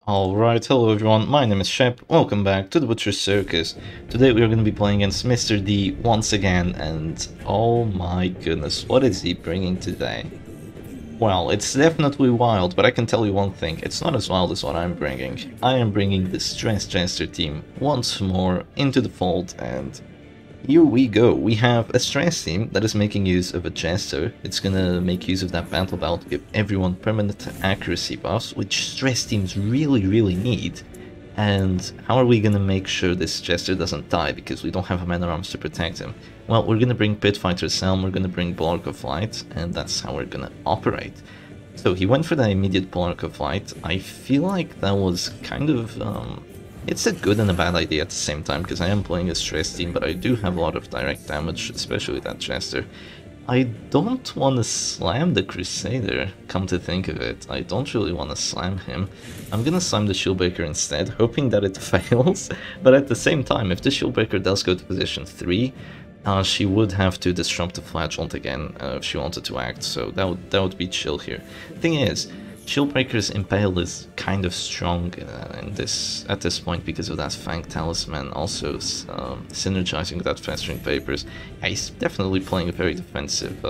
Alright, hello everyone, my name is Shep, welcome back to the Butcher's Circus. Today we are going to be playing against Mr. D once again, and oh my goodness, what is he bringing today? Well, it's definitely wild, but I can tell you one thing, it's not as wild as what I'm bringing. I am bringing the Stress Jester team once more into the fold, and here we go. We have a Stress team that is making use of a Jester. It's gonna make use of that battle belt to give everyone permanent accuracy buffs, which Stress teams really need. And how are we gonna make sure this Jester doesn't die because we don't have a mana arms to protect him? Well, we're gonna bring Pit Fighter's Helm, we're gonna bring Bulwark of Light, and that's how we're gonna operate. So he went for the immediate Bulwark of Light. I feel like that was kind of it's a good and a bad idea at the same time, because I am playing a Stress team, but I do have a lot of direct damage, especially with that Jester. I don't want to slam the Crusader, come to think of it. I don't really want to slam him. I'm gonna slam the Shieldbreaker instead, hoping that it fails, but at the same time, if the Shieldbreaker does go to position 3, she would have to disrupt the Flagellant again if she wanted to act, so that would be chill here. Thing is, Shieldbreaker's Impale is kind of strong at this point because of that Fang Talisman, also synergizing with that Festering Vapors. Yeah, he's definitely playing a very defensive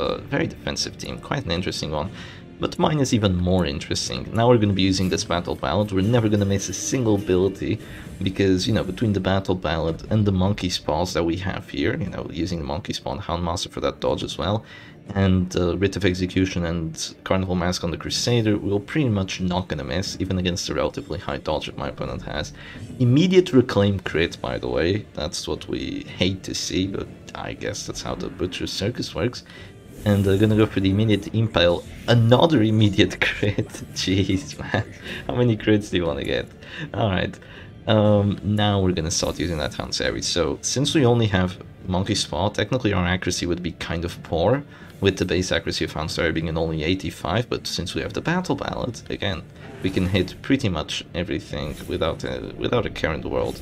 team, quite an interesting one. But mine is even more interesting. Now we're going to be using this Battle Ballad. We're never going to miss a single ability because, you know, between the Battle Ballad and the Monkey's Paws that we have here, you know, using the Monkey's Paw and Houndmaster for that dodge as well, and Writ of Execution and Carnival Mask on the Crusader, we're pretty much not going to miss, even against the relatively high dodge that my opponent has. Immediate Reclaim crit, by the way. That's what we hate to see, but I guess that's how the Butcher's Circus works. And gonna go for the immediate Impale. Another immediate crit. Jeez, man. How many crits do you want to get? Alright. Now we're gonna start using that Hanseri. So, since we only have Monkey's Paw, technically our accuracy would be kind of poor, with the base accuracy of Hanseri being in only 85, but since we have the Battle Ballad, again, we can hit pretty much everything without a care in the world.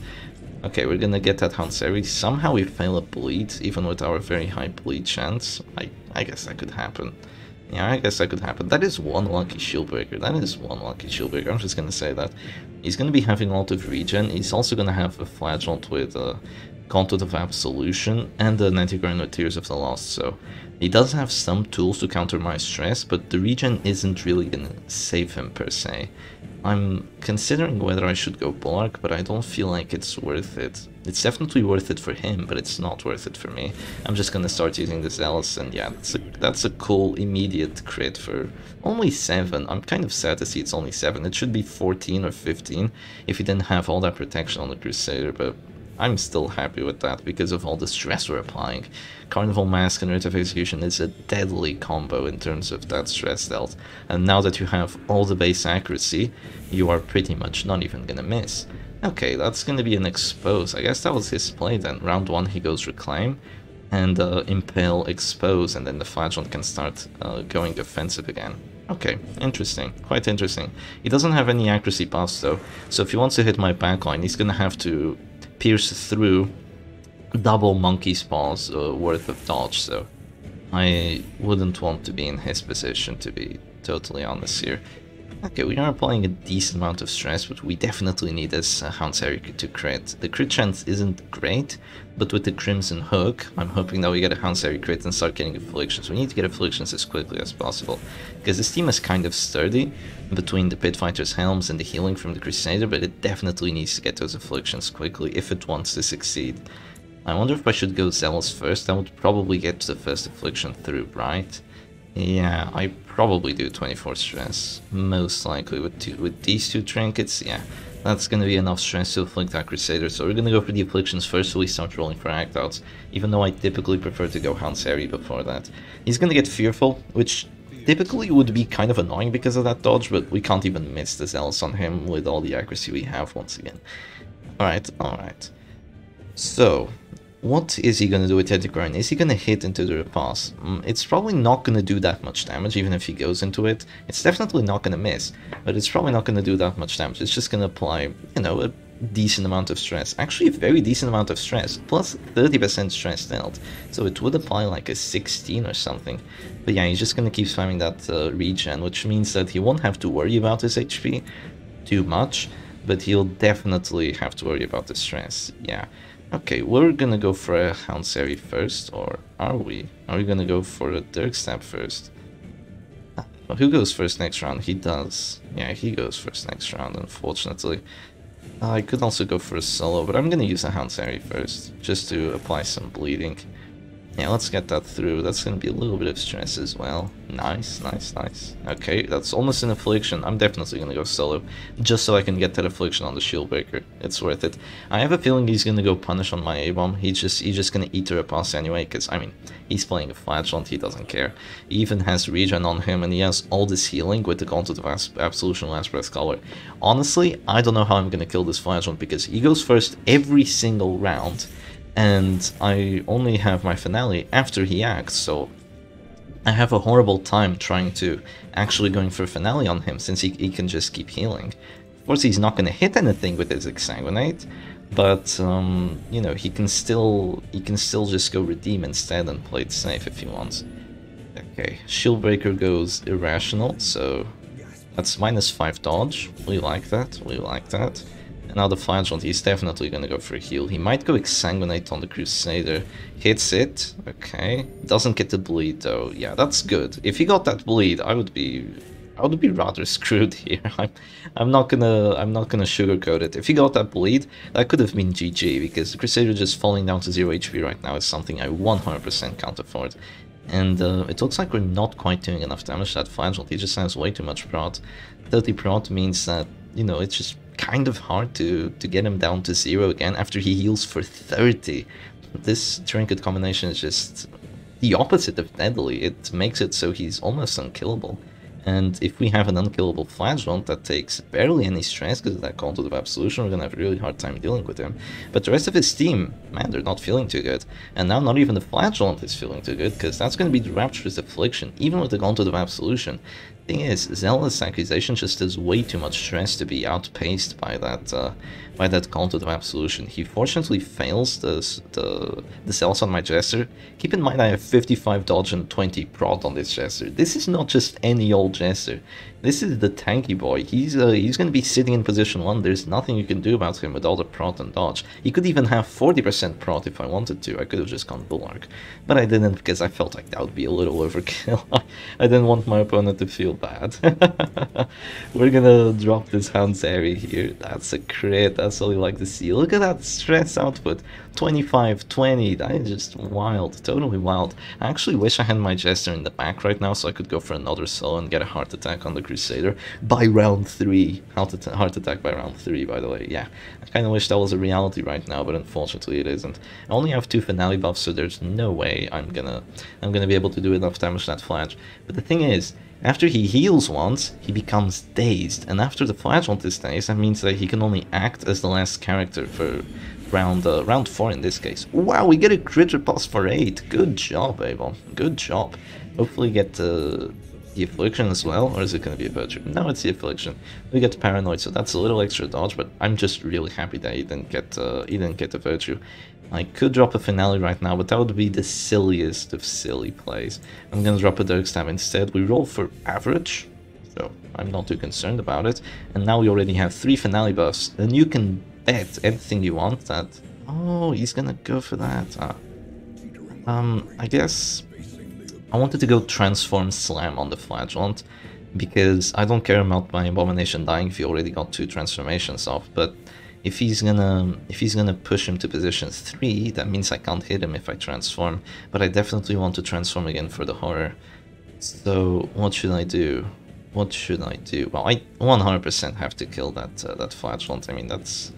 Okay, we're gonna get that Hanseri. Somehow we fail a bleed, even with our very high bleed chance. I guess that could happen. Yeah, I guess that could happen. That is one lucky Shieldbreaker. That is one lucky Shieldbreaker. I'm just gonna say that. He's gonna be having a lot of regen. He's also gonna have a Flagellant with Gauntlet of Absolution and an Anti-Grind with Tears of the Lost, so he does have some tools to counter my stress, but the regen isn't really gonna save him per se. I'm considering whether I should go Bulwark, but I don't feel like it's worth it. It's definitely worth it for him, but it's not worth it for me. I'm just gonna start using the Zealous, and yeah, that's a cool immediate crit for only 7. I'm kind of sad to see it's only 7. It should be 14 or 15 if he didn't have all that protection on the Crusader, but I'm still happy with that because of all the stress we're applying. Carnival Mask and Writ of Execution is a deadly combo in terms of that stress dealt, and now that you have all the base accuracy, you are pretty much not even gonna miss. Okay, that's gonna be an Expose. I guess that was his play then. Round 1 he goes Reclaim, and Impale Expose, and then the Flagellant can start going offensive again. Okay, interesting. Quite interesting. He doesn't have any accuracy buffs though, so if he wants to hit my backline, he's gonna have to pierce through double Monkey's Paws worth of dodge, so I wouldn't want to be in his position, to be totally honest here. Okay, we are applying a decent amount of stress, but we definitely need this Hanseri to crit. The crit chance isn't great, but with the Crimson Hook, I'm hoping that we get a Hanseri crit and start getting Afflictions. We need to get Afflictions as quickly as possible, because this team is kind of sturdy between the Pit Fighter's Helms and the healing from the Crusader, but it definitely needs to get those Afflictions quickly if it wants to succeed. I wonder if I should go Zealous first. That would probably get the first Affliction through, right? Yeah, I probably do 24 stress, most likely with these two trinkets. Yeah, that's gonna be enough stress to afflict that Crusader, so we're gonna go for the Afflictions first so we start rolling for act outs, even though I typically prefer to go Hanseri before that. He's gonna get Fearful, which typically would be kind of annoying because of that dodge, but we can't even miss the Zealous on him with all the accuracy we have once again. Alright. So, what is he gonna do with Anti-Grind? Is he gonna hit into the Repass? It's probably not gonna do that much damage, even if he goes into it. It's definitely not gonna miss, but it's probably not gonna do that much damage. It's just gonna apply, you know, a decent amount of stress. Actually, a very decent amount of stress, plus 30% stress dealt. So it would apply like a 16 or something. But yeah, he's just gonna keep spamming that regen, which means that he won't have to worry about his HP too much. but he'll definitely have to worry about the stress. Yeah. Okay, we're gonna go for a Houndsary first, or are we? Are we gonna go for a Dirk Stab first? Well, who goes first next round? He does. Yeah, he goes first next round, unfortunately. I could also go for a solo, but I'm gonna use a Houndsary first, just to apply some bleeding. Yeah, let's get that through. That's gonna be a little bit of stress as well. Nice, nice, nice. Okay, that's almost an affliction. I'm definitely gonna go solo, just so I can get that affliction on the shield breaker. It's worth it. I have a feeling he's gonna go punish on my A-bomb. He's just gonna eat her pass anyway, because, I mean, he's playing a flagellant, he doesn't care. He even has regen on him, and he has all this healing with the Gauntlet of Absolution Last Breath Color. Honestly, I don't know how I'm gonna kill this flagellant, because he goes first every single round, and I only have my finale after he acts, so I have a horrible time trying to actually going for a finale on him, since he can just keep healing. Of course, he's not going to hit anything with his Exsanguinate, but you know, he can still just go redeem instead and play it safe if he wants. Okay, Shieldbreaker goes Irrational, so that's -5 dodge. We like that, we like that. Now the Flagellant, he's definitely gonna go for a heal. He might go Exsanguinate on the Crusader. Hits it, okay. Doesn't get the bleed though. Yeah, that's good. If he got that bleed, I would be rather screwed here. I'm not gonna sugarcoat it. If he got that bleed, that could have been GG, because the Crusader just falling down to 0 HP right now is something I 100% can't afford. And it looks like we're not quite doing enough damage to that Flagellant. He just has way too much prot. 30 prot means that, you know, it's just kind of hard to get him down to 0 again after he heals for 30. This trinket combination is just the opposite of deadly. It makes it so he's almost unkillable. And if we have an unkillable Flagellant that takes barely any stress because of that Gauntlet of Absolution, we're gonna have a really hard time dealing with him. But the rest of his team, man, they're not feeling too good. And now not even the Flagellant is feeling too good, because that's gonna be the Rapturous Affliction, even with the Gauntlet of Absolution. Thing is, Zealous Accusation just does way too much stress to be outpaced by that Gauntlet of Absolution. He fortunately fails the cells on my Jester. Keep in mind I have 55 dodge and 20 prot on this Jester. This is not just any old Jester. This is the tanky boy. He's going to be sitting in position 1. There's nothing you can do about him with all the prot and dodge. He could even have 40% prot if I wanted to. I could have just gone Bulwark. But I didn't, because I felt like that would be a little overkill. I didn't want my opponent to feel bad. We're gonna drop this Houndsary here. That's a crit. That's all you like to see. Look at that stress output. 25, 20. That is just wild. Totally wild. I actually wish I had my Jester in the back right now so I could go for another solo and get a heart attack on the Crusader by round 3. Heart attack by round 3, by the way. Yeah, I kind of wish that was a reality right now, but unfortunately it isn't. I only have 2 finale buffs, so there's no way I'm gonna be able to do enough damage to that Flash. But the thing is, after he heals once, he becomes dazed, and after the Flagellant is dazed, that means that he can only act as the last character for round 4 in this case. Wow, we get a crit repulse for 8. Good job, Avon. Good job. Hopefully get the Affliction as well, or is it going to be a Virtue? No, it's the Affliction. We get Paranoid, so that's a little extra dodge, but I'm just really happy that he didn't get the Virtue. I could drop a Finale right now, but that would be the silliest of silly plays. I'm going to drop a Dirk Stab instead. We roll for average, so I'm not too concerned about it. And now we already have 3 Finale buffs, and you can bet anything you want that... Oh, he's going to go for that. I guess... I wanted to go Transform Slam on the Flagellant, because I don't care about my Abomination dying if he already got 2 transformations off, but if he's gonna push him to position 3, that means I can't hit him if I transform, but I definitely want to transform again for the horror. So what should I do? What should I do? Well, I 100% have to kill that Flagellant. I mean, that's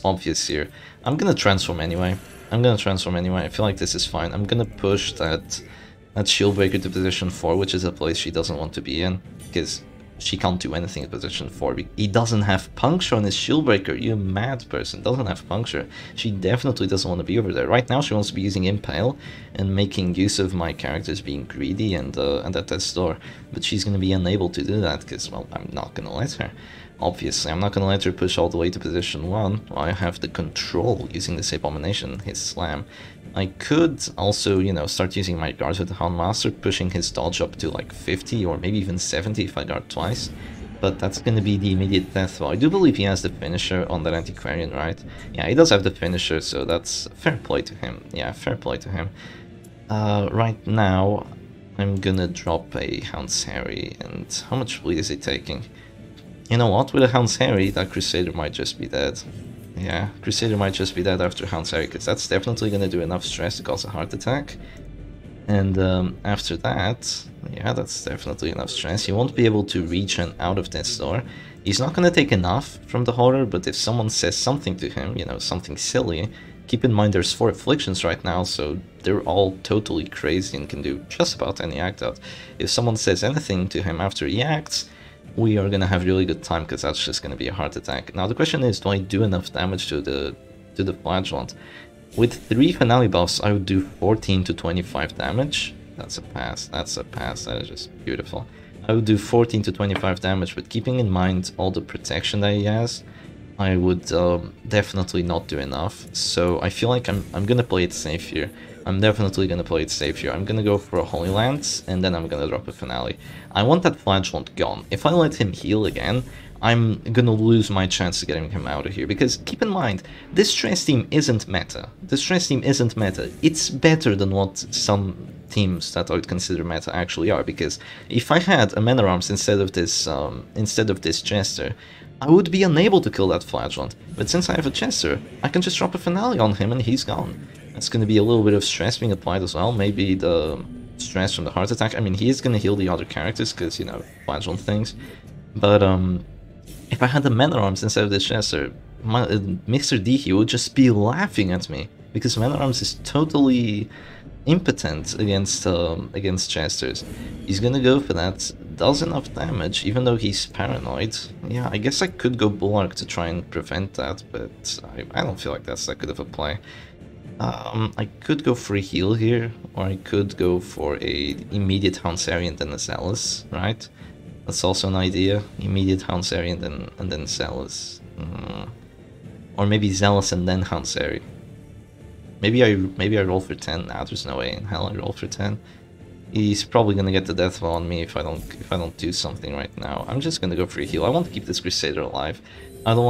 obvious here. I'm gonna transform anyway. I feel like this is fine. I'm gonna push that Shieldbreaker to position 4, which is a place she doesn't want to be in, because she can't do anything in position 4. He doesn't have Puncture on his Shieldbreaker. You mad person. Doesn't have Puncture. She definitely doesn't want to be over there. Right now she wants to be using Impale and making use of my characters being greedy and at that store. But she's going to be unable to do that because, well, I'm not going to let her. Obviously, I'm not going to let her push all the way to position 1. I have the control using this Abomination, his Slam. I could also, you know, start using my guards with the Houndmaster, pushing his dodge up to like 50 or maybe even 70 if I guard twice. but that's going to be the immediate death blow. I do believe he has the finisher on that Antiquarian, right? Yeah, he does have the finisher, so that's fair play to him. Yeah, fair play to him. Right now, I'm gonna drop a Hound's Harry, and how much bleed is he taking? You know what, with a Hound's Harry, that Crusader might just be dead. Yeah, Crusader might just be dead after Hound's Harry, because that's definitely gonna do enough stress to cause a heart attack. And after that, yeah, that's definitely enough stress. He won't be able to regen out of this door. He's not gonna take enough from the horror, but if someone says something to him, you know, something silly, keep in mind there's 4 afflictions right now, so they're all totally crazy and can do just about any act out. If someone says anything to him after he acts, we are gonna have really good time, because that's just gonna be a heart attack. Now the question is, do I do enough damage to the flagellant? With 3 finale buffs, I would do 14 to 25 damage. That's a pass, that's a pass, that is just beautiful. I would do 14 to 25 damage, but keeping in mind all the protection that he has, I would definitely not do enough. So I feel like I'm gonna play it safe here. I'm definitely gonna play it safe here. I'm gonna go for a Holy Lance, and then I'm gonna drop a finale. I want that flagellant gone. If I let him heal again, I'm gonna lose my chance of getting him out of here, because keep in mind, this stress team isn't meta. The stress team isn't meta. It's better than what some teams that I would consider meta actually are, because if I had a Man at Arms instead of this Jester, I would be unable to kill that flagellant. But since I have a Jester, I can just drop a finale on him and he's gone. That's gonna be a little bit of stress being applied as well. Maybe the stress from the heart attack. I mean, he is gonna heal the other characters because, you know, flagellant things. But if I had the Man at Arms instead of this Jester, Mr. D, he would just be laughing at me, because Man at Arms is totally impotent against Jesters. He's gonna go for that, does enough damage, even though he's paranoid. Yeah, I guess I could go Bulwark to try and prevent that, but I don't feel like that's that good of a play. I could go for a heal here, or I could go for a immediate Hounsari and then a Zealous, right? That's also an idea. Immediate Hounsari and then Zealous. Or maybe Zealous and then Hounsari. Maybe I roll for 10. Nah, there's no way in hell I roll for 10. He's probably gonna get the death blow on me if I don't do something right now. I'm just gonna go for a heal. I want to keep this Crusader alive. I don't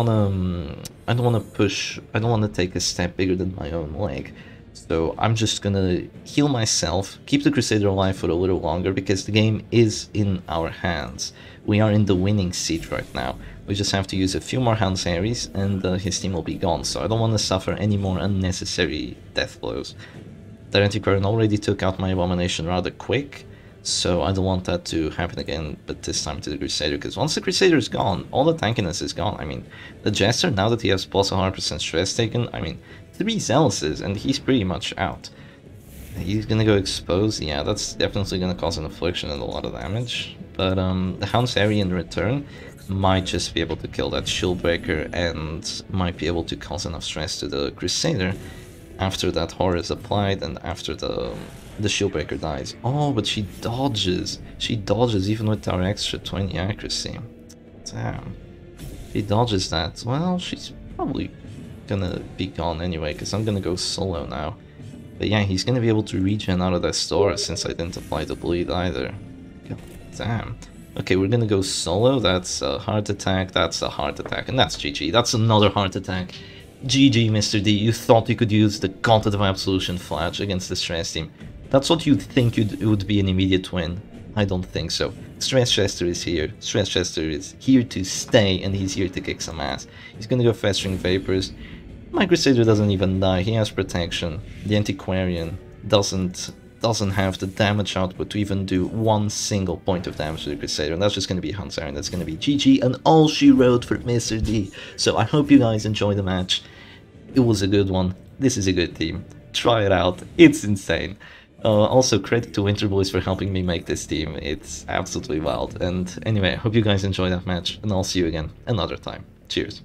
wanna push. I don't wanna take a step bigger than my own leg. So I'm just gonna heal myself, keep the Crusader alive for a little longer, because the game is in our hands. We are in the winning seat right now. We just have to use a few more Hound's Harries and his team will be gone, so I don't want to suffer any more unnecessary death blows. That Antiquarian already took out my Abomination rather quick, so I don't want that to happen again, but this time to the Crusader, because once the Crusader is gone, all the tankiness is gone. I mean, the Jester, now that he has plus 100% stress taken, I mean, 3 Zealouses and he's pretty much out. He's gonna go expose, yeah, that's definitely gonna cause an affliction and a lot of damage. But the Hound's Harry in return might just be able to kill that Shieldbreaker and might be able to cause enough stress to the Crusader after that horror is applied and after the Shieldbreaker dies. Oh, but she dodges. She dodges even with our extra 20 accuracy. Damn. She dodges that. Well, she's probably gonna be gone anyway, because I'm gonna go solo now. But yeah, he's gonna be able to regen out of that store since I didn't apply the bleed either. God damn. Okay, we're gonna go solo. That's a heart attack, that's a heart attack, and that's GG. That's another heart attack. GG, Mr. D. You thought you could use the Gauntlet of Absolution Flash against the Stress team. That's what you'd think it would be an immediate win. I don't think so. Stress Jester is here. Stress Jester is here to stay, and he's here to kick some ass. He's gonna go Festering Vapors. My Crusader doesn't even die, he has protection. The Antiquarian doesn't have the damage output to even do one single point of damage to the Crusader, and that's just going to be Hounsari, and that's going to be GG, and all she wrote for Mr. D. So I hope you guys enjoyed the match. It was a good one. This is a good team. Try it out. It's insane. Also, credit to Winterboys for helping me make this team. It's absolutely wild. And anyway, I hope you guys enjoyed that match, and I'll see you again another time. Cheers.